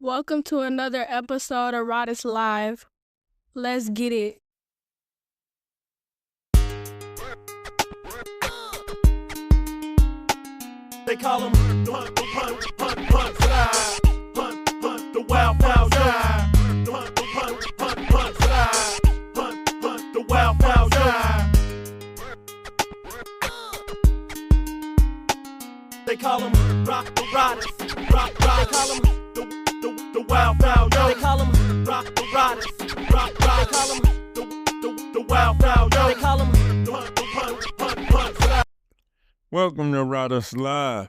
Welcome to another episode of Roddest Live. Let's get it. They call him hunt, slide. Hunt, the wild fowl die. Hunt, slide. Hunt, the wild fowl die. They call him Roddest. They call him the wild fowl. They call him Roddest. They call him the wild fowl. They call him hunt, slide. Welcome to Roddest Live.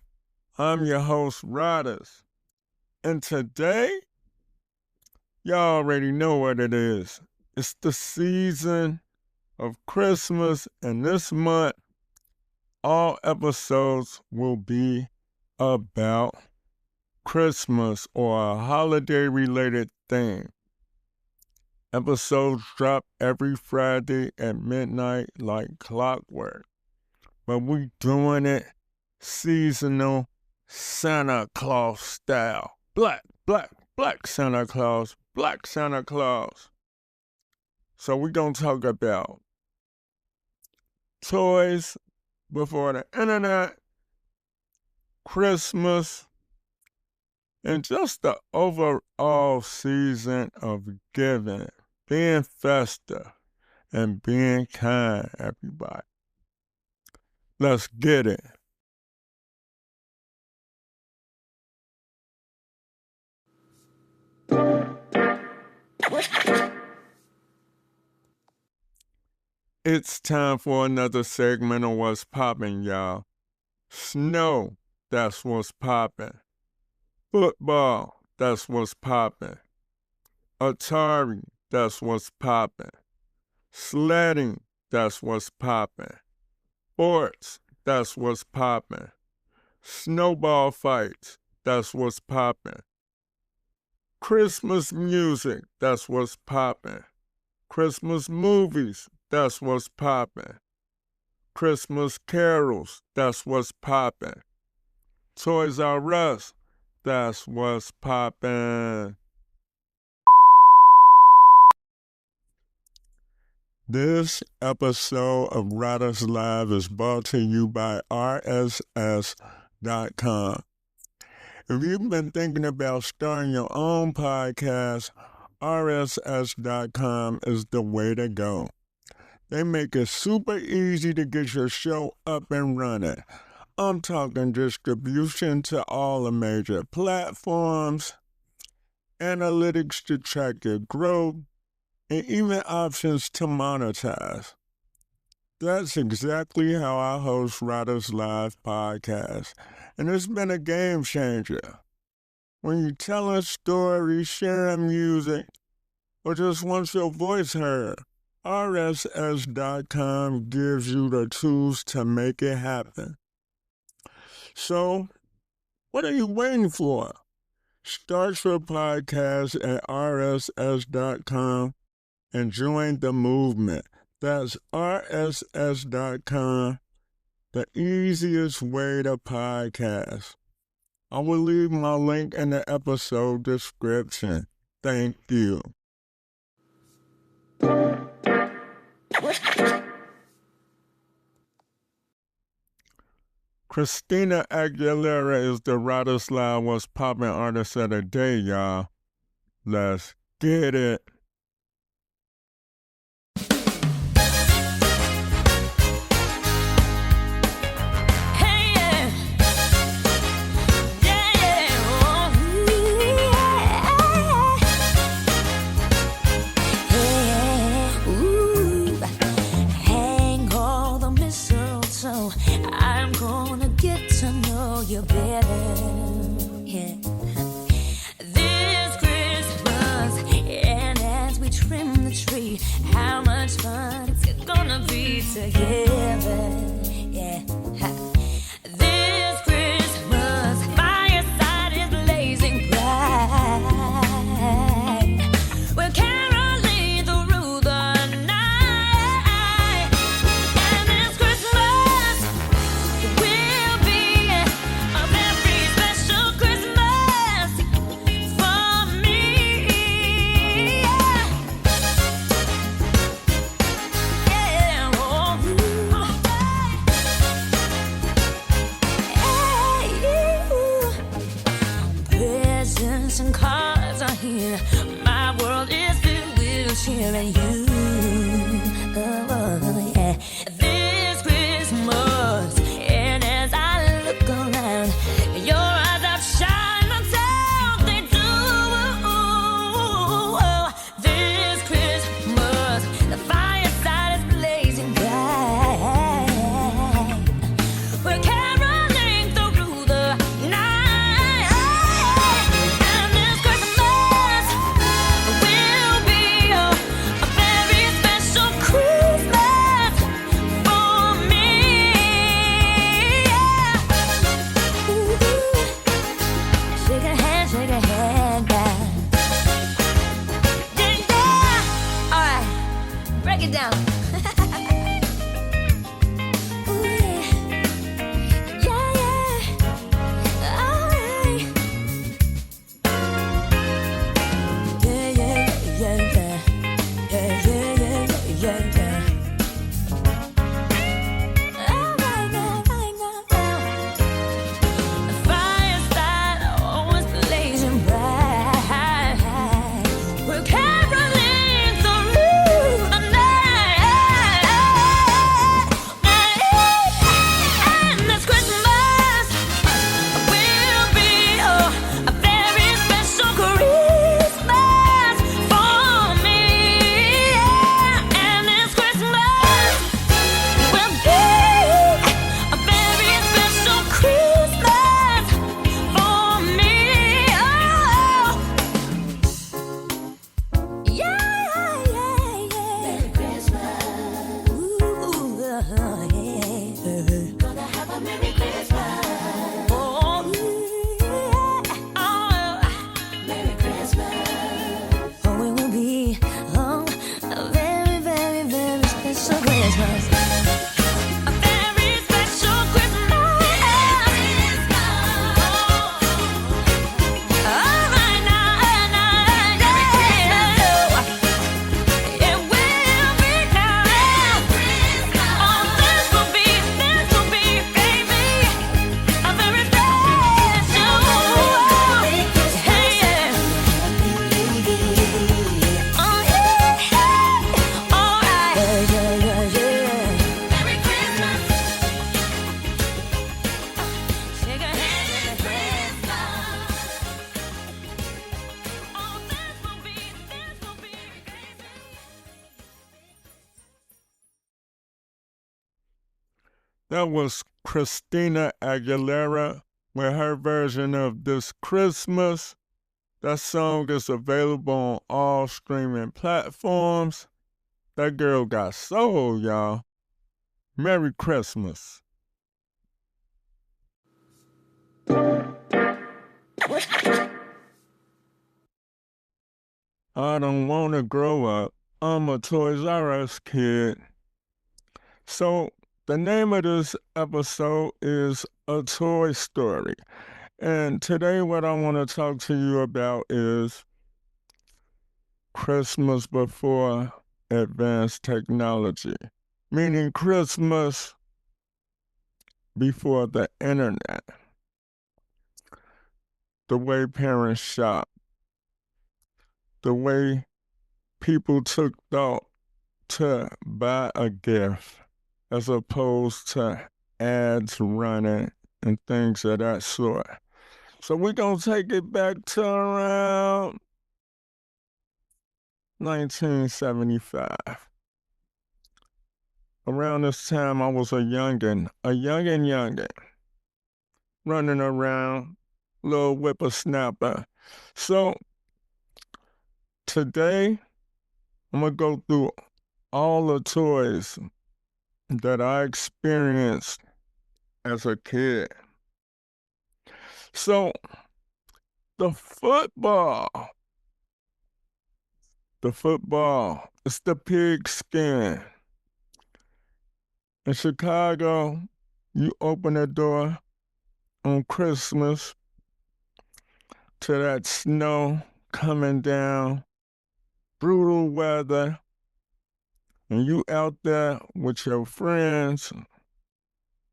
I'm your host, Roddest. And today, y'all already know what it is. It's the season of Christmas, and this month, all episodes will be about Christmas or a holiday-related thing. Episodes drop every Friday at midnight like clockwork. But we doing it seasonal Santa Claus style. Black Santa Claus, black Santa Claus. So we gonna talk about toys before the internet, Christmas, and just the overall season of giving, being festive, and being kind, everybody. Let's get it. It's time for another segment of What's Poppin', y'all. Snow, that's what's poppin'. Football, that's what's poppin'. Atari, that's what's poppin'. Sledding, that's what's poppin'. Sports, that's what's poppin'. Snowball fights, that's what's poppin'. Christmas music, that's what's poppin'. Christmas movies, that's what's poppin'. Christmas carols, that's what's poppin'. Toys R Us, that's what's poppin'. This episode of Roddest Live is brought to you by RSS.com. If you've been thinking about starting your own podcast, RSS.com is the way to go. They make it super easy to get your show up and running. I'm talking distribution to all the major platforms, analytics to track your growth, and even options to monetize. That's exactly how I host Roddest Live podcast, and it's been a game changer. When you're telling stories, sharing music, or just want your voice heard, RSS.com gives you the tools to make it happen. So, what are you waiting for? Start your podcast at RSS.com and join the movement. That's RSS.com, the easiest way to podcast. I will leave my link in the episode description. Thank you. Christina Aguilera is the Roddest Live What's Poppin' artist of the day, y'all. Let's get it. How much fun it's gonna be together, yeah. This Christmas, fireside is blazing bright. We're caroling through the night, and this Christmas will be a very special Christmas for That was Christina Aguilera with her version of This Christmas. That song is available on all streaming platforms. That girl got soul, y'all. Merry Christmas. I don't want to grow up. I'm a Toys R Us kid. So, the name of this episode is A Toy Story. And today, what I want to talk to you about is Christmas before advanced technology, meaning Christmas before the internet. The way parents shop, the way people took thought to buy a gift as opposed to ads running and things of that sort. So we're going to take it back to around 1975. Around this time, I was a youngin', running around, little whippersnapper. So today, I'm going to go through all the toys that I experienced as a kid. So, the football, it's the pigskin. In Chicago, you open the door on Christmas to that snow coming down, brutal weather, and you out there with your friends,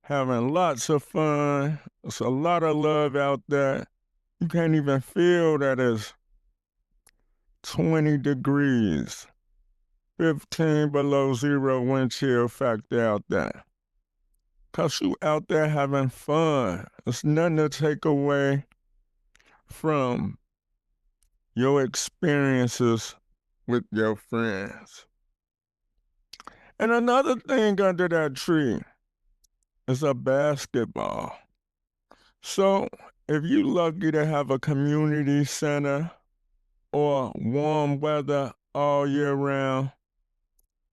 having lots of fun. There's a lot of love out there. You can't even feel that it's 20 degrees, 15 below zero wind chill factor out there. 'Cause you out there having fun. There's nothing to take away from your experiences with your friends. And another thing under that tree is a basketball. So if you're lucky to have a community center or warm weather all year round,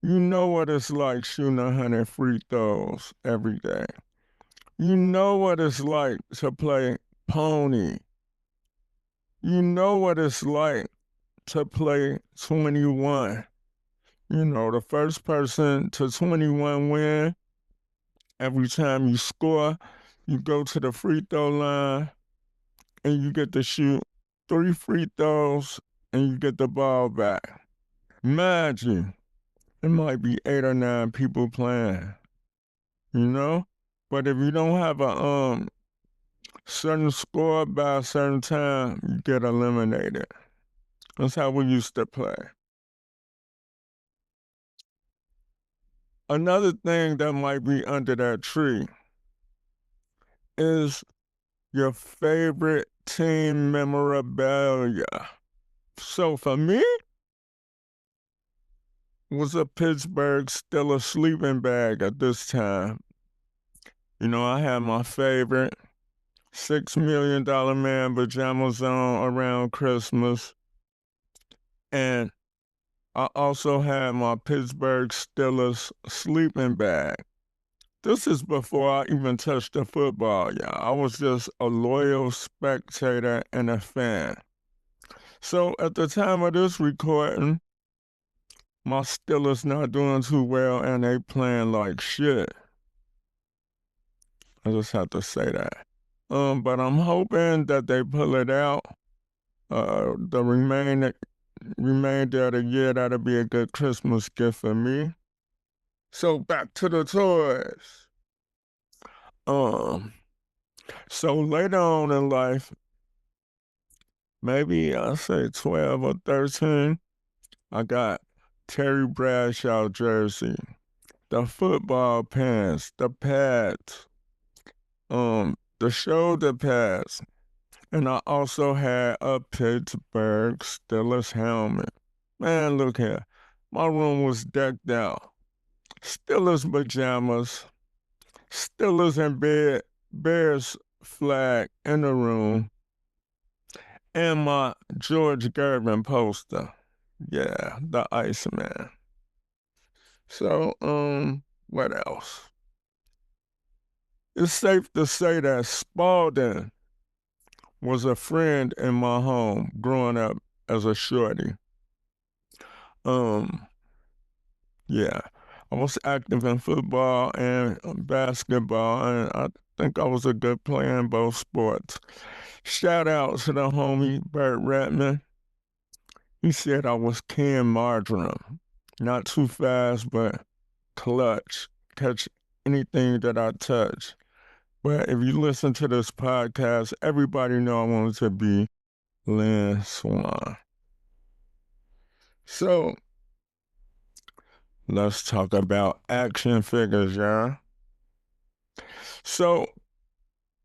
you know what it's like shooting 100 free throws every day. You know what it's like to play pony. You know what it's like to play 21. You know, the first person to 21 win. Every time you score, you go to the free throw line and you get to shoot 3 free throws and you get the ball back. Imagine, it might be 8 or 9 people playing, you know? But if you don't have a certain score by a certain time, you get eliminated. That's how we used to play. Another thing that might be under that tree is your favorite team memorabilia. So for me, it was a Pittsburgh Steelers sleeping bag at this time. You know, I had my favorite $6 million man pajamas on around Christmas. And I also had my Pittsburgh Steelers sleeping bag. This is before I even touched the football, y'all. I was just a loyal spectator and a fan. So at the time of this recording, my Steelers not doing too well and they playing like shit. I just have to say that. But I'm hoping that they pull it out. The remainder of the year, that'll be a good Christmas gift for me. So back to the toys. So later on in life, maybe I'll say 12 or 13, I got Terry Bradshaw jersey, the football pants, the pads, the shoulder pads, and I also had a Pittsburgh Steelers helmet. Man, look here. My room was decked out. Steelers pajamas, Steelers and Bears flag in the room, and my George Gervin poster. Yeah, the Iceman. So, what else? It's safe to say that Spalding was a friend in my home growing up as a shorty. Yeah, I was active in football and basketball, and I think I was a good player in both sports. Shout out to the homie Bert Redman. He said I was Ken Marjoram. Not too fast, but clutch. Catch anything that I touch. But if you listen to this podcast, everybody know I wanted to be Lynn Swan. So, let's talk about action figures, y'all. So,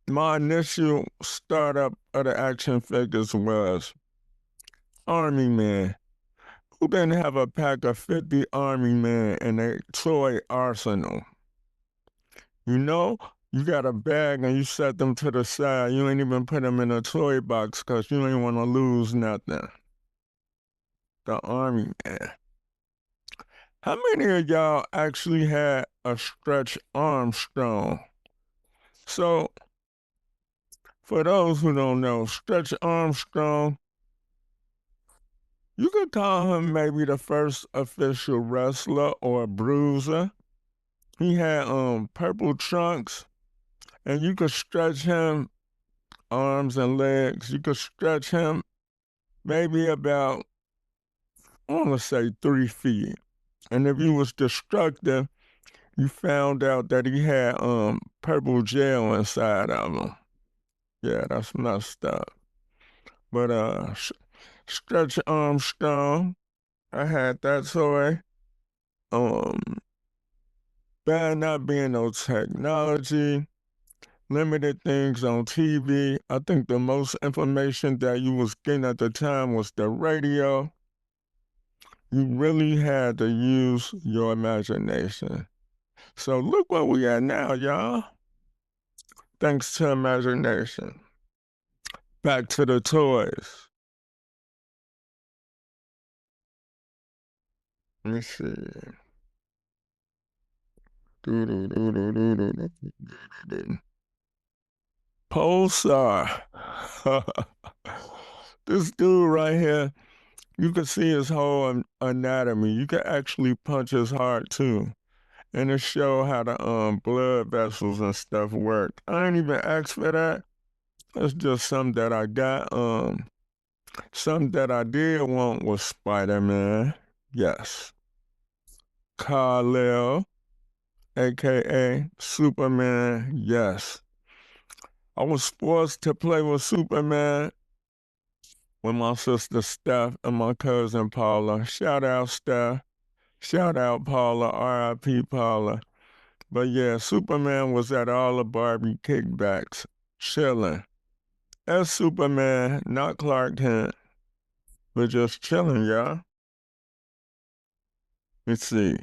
my initial startup of the action figures was Army Man. Who didn't have a pack of 50 Army Men in a toy arsenal? You know, you got a bag and you set them to the side. You ain't even put them in a toy box because you ain't want to lose nothing. The Army Man. How many of y'all actually had a Stretch Armstrong? So, for those who don't know, Stretch Armstrong, you could call him maybe the first official wrestler or bruiser. He had purple trunks, and you could stretch him arms and legs. You could stretch him maybe about, I want to say 3 feet. And if he was destructive, you found out that he had purple gel inside of him. Yeah, that's messed up. But Stretch Armstrong, I had that toy. Bad not being no technology, limited things on TV. I think the most information that you was getting at the time was the radio. You really had to use your imagination. So look where we at now, y'all. Thanks to imagination. Back to the toys. Let me see. Pulsar. This dude right here, you can see his whole anatomy. You can actually punch his heart too. And it show how the blood vessels and stuff work. I ain't even asked for that. It's just something that I got. Something that I did want was Spider-Man. Yes. Kal-El, aka Superman. Yes. I was forced to play with Superman with my sister Steph and my cousin Paula. Shout out Steph. Shout out Paula, R.I.P. Paula. But yeah, Superman was at all the Barbie kickbacks, chilling. As Superman, not Clark Kent, but just chilling, y'all. Let's see.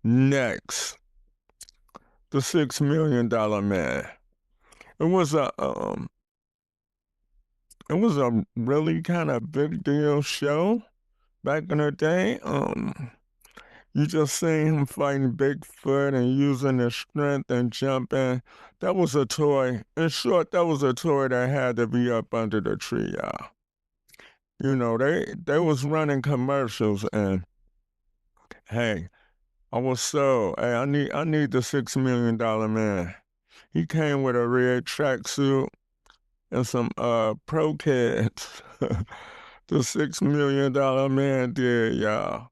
Next, the $6 Million Man. It was a really kind of big deal show back in the day. You just seen him fighting Bigfoot and using his strength and jumping. That was a toy. In short, that was a toy that had to be up under the tree, y'all. You know, they was running commercials and hey, I was so, hey, I need the $6 Million Man. He came with a red tracksuit and some pro kids. The $6 Million Man did, y'all.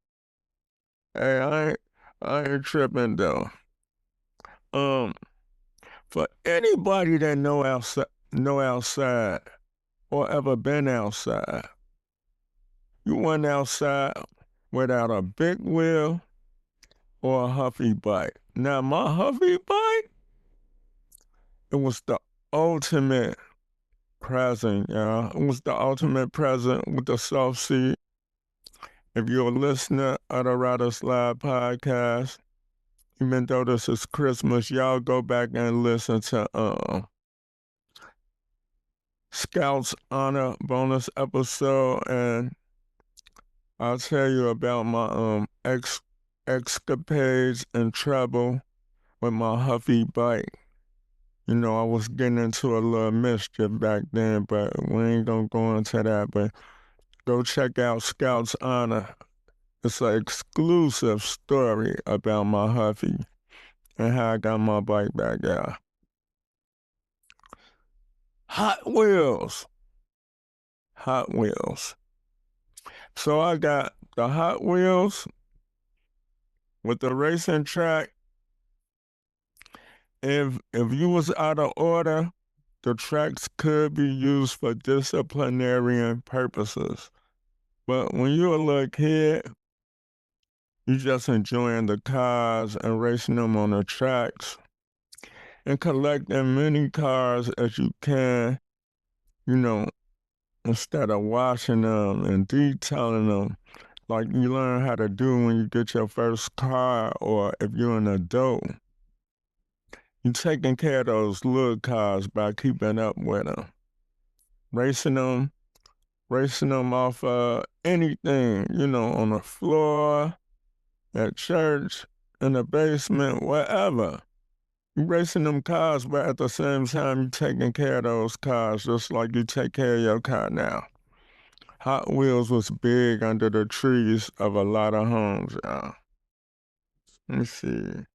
Hey, I ain't tripping though. For anybody that know outside or ever been outside, you went outside without a big wheel or a Huffy bike. Now my Huffy bike, it was the ultimate present, y'all. It was the ultimate present with the soft seat. If you're a listener of the Riders Live podcast, even though this is Christmas, y'all go back and listen to Scout's Honor bonus episode, and I'll tell you about my escapades and trouble with my Huffy bike. You know, I was getting into a little mischief back then, but we ain't gonna go into that. But go check out Scout's Honor. It's an exclusive story about my Huffy and how I got my bike back out. Hot Wheels. Hot Wheels. So I got the Hot Wheels with the racing track. If you was out of order, the tracks could be used for disciplinary purposes. But when you're a little kid, you just enjoying the cars and racing them on the tracks and collecting many cars as you can, you know, instead of washing them and detailing them like you learn how to do when you get your first car, or if you're an adult. You're taking care of those little cars by keeping up with them, racing them off anything, you know, on the floor, at church, in the basement, wherever. You racing them cars, but at the same time, you taking care of those cars just like you take care of your car now. Hot Wheels was big under the trees of a lot of homes, y'all. Let me see.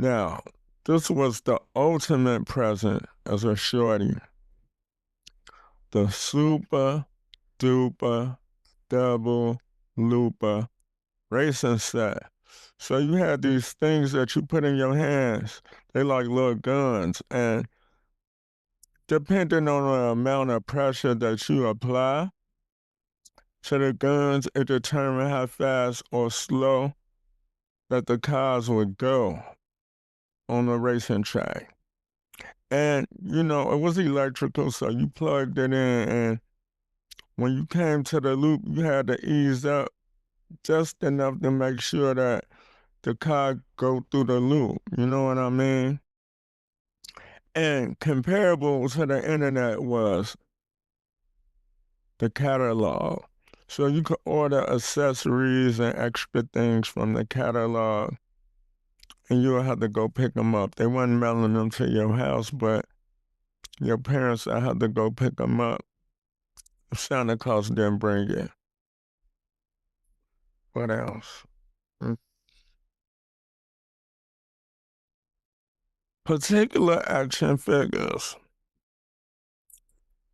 Now, this was the ultimate present as a shorty. The super duper double looper racing set. So you had these things that you put in your hands. They like little guns, and depending on the amount of pressure that you apply to the guns, it determined how fast or slow that the cars would go on the racing track. And, you know, it was electrical, so you plugged it in, and when you came to the loop, you had to ease up just enough to make sure that the car go through the loop, you know what I mean? And comparable to the internet was the catalog. So you could order accessories and extra things from the catalog, and you'll have to go pick them up. They wasn't mailing them to your house, but your parents would have to go pick them up if Santa Claus didn't bring it. What else? Particular action figures.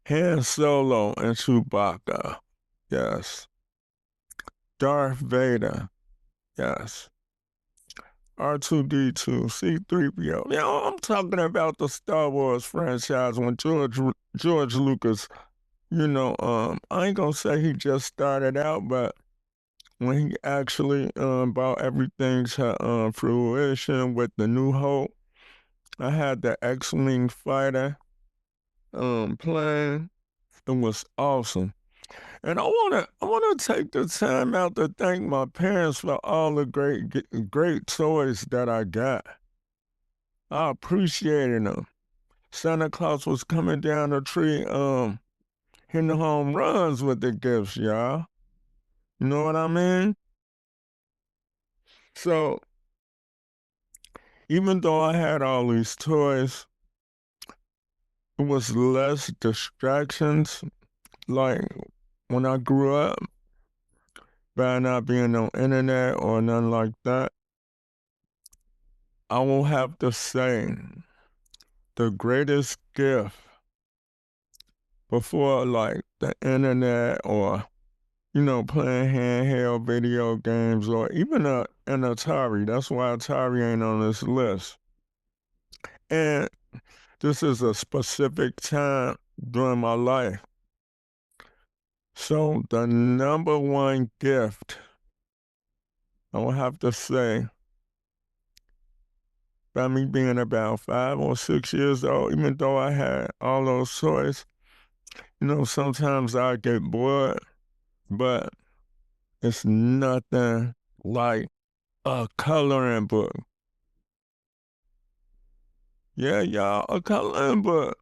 Han Solo and Chewbacca. Yes. Darth Vader. Yes. R2-D2, C-3PO. You know, I'm talking about the Star Wars franchise when George Lucas, you know, I ain't gonna say he just started out, but when he actually brought everything to fruition with the New Hope, I had the X-Wing fighter playing. It was awesome. And I wanna take the time out to thank my parents for all the great toys that I got. I appreciated them. Santa Claus was coming down the tree, hitting home runs with the gifts, y'all. You know what I mean? So, even though I had all these toys, it was less distractions. Like, when I grew up, by not being on internet or nothing like that, I will have to say the greatest gift before like the internet or, you know, playing handheld video games or even an Atari. That's why Atari ain't on this list. And this is a specific time during my life. So the number one gift, I will have to say, by me being about 5 or 6 years old, even though I had all those toys, you know, sometimes I get bored, but it's nothing like a coloring book. Yeah, y'all, a coloring book.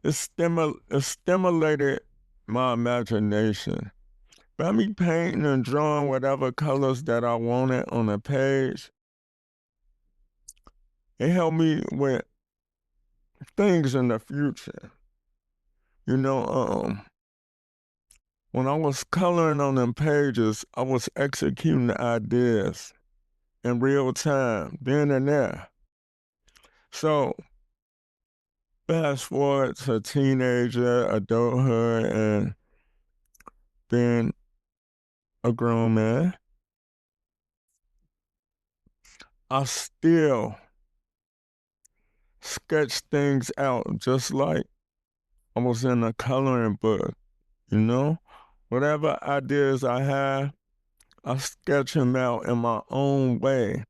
It stimulated my imagination. By me painting and drawing whatever colors that I wanted on a page, it helped me with things in the future. You know, when I was coloring on them pages, I was executing the ideas in real time, then and there. So, fast forward to teenager, adulthood, and being a grown man, I still sketch things out just like I was in a coloring book, you know? Whatever ideas I have, I sketch them out in my own way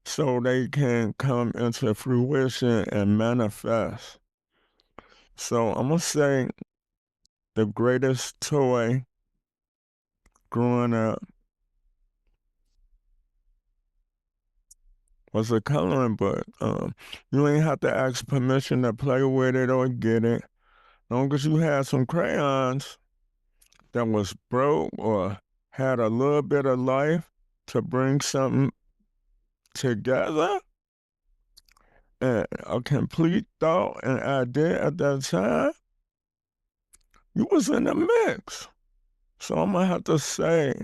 so they can come into fruition and manifest. So I'm gonna say the greatest toy growing up was a coloring book. You ain't have to ask permission to play with it or get it. As long as you had some crayons that was broke or had a little bit of life to bring something together and a complete thought and idea at that time, you was in the mix. So I'm gonna have to say,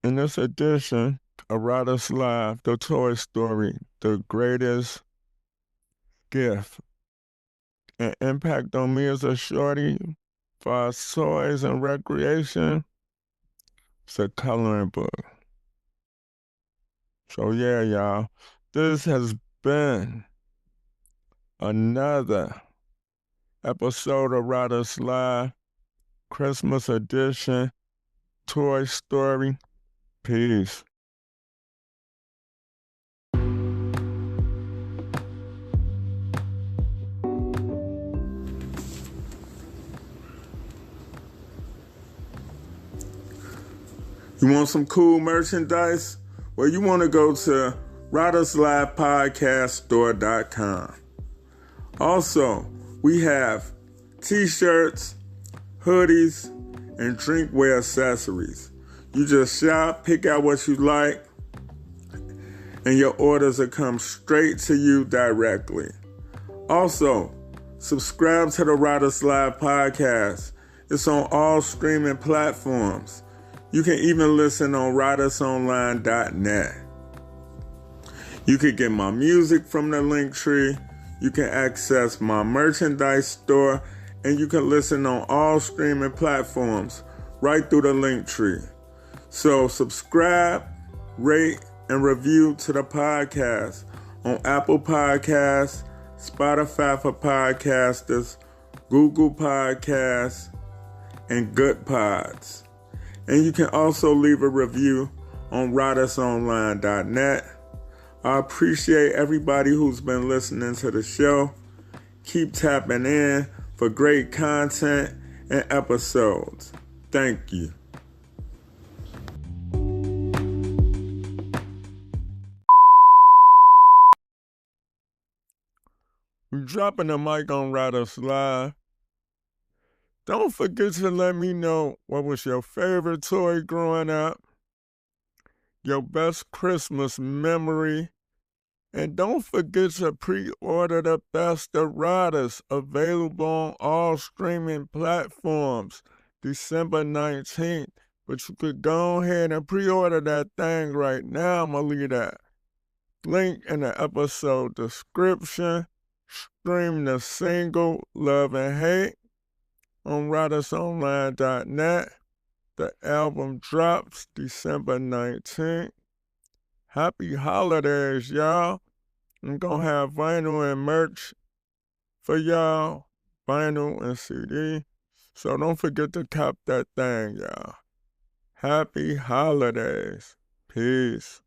in this edition of Writer's Live, the Toy Story, the greatest gift and impact on me as a shorty for toys and recreation, it's a coloring book. So yeah, y'all, this has been another episode of Writer's Live, Christmas edition, Toy Story. Peace. You want some cool merchandise? Well, you want to go to writerslivepodcaststore.com. Also, we have t-shirts, hoodies, and drinkware accessories. You just shop, pick out what you like, and your orders will come straight to you directly. Also, subscribe to the Writer's Live podcast. It's on all streaming platforms. You can even listen on writersonline.net. You can get my music from the link tree. You can access my merchandise store, and you can listen on all streaming platforms right through the link tree. So subscribe, rate, and review to the podcast on Apple Podcasts, Spotify for Podcasters, Google Podcasts, and Good Pods. And you can also leave a review on writersonline.net. I appreciate everybody who's been listening to the show. Keep tapping in for great content and episodes. Thank you. We're dropping the mic on Writer's Live. Don't forget to let me know what was your favorite toy growing up, your best Christmas memory, and don't forget to pre-order the Best of Writers, available on all streaming platforms, December 19th. But you could go ahead and pre-order that thing right now. I'm going to leave that link in the episode description. Stream the single Love and Hate on writersonline.net. The album drops December 19th. Happy holidays, y'all. I'm going to have vinyl and merch for y'all. Vinyl and CD. So don't forget to cop that thing, y'all. Happy holidays. Peace.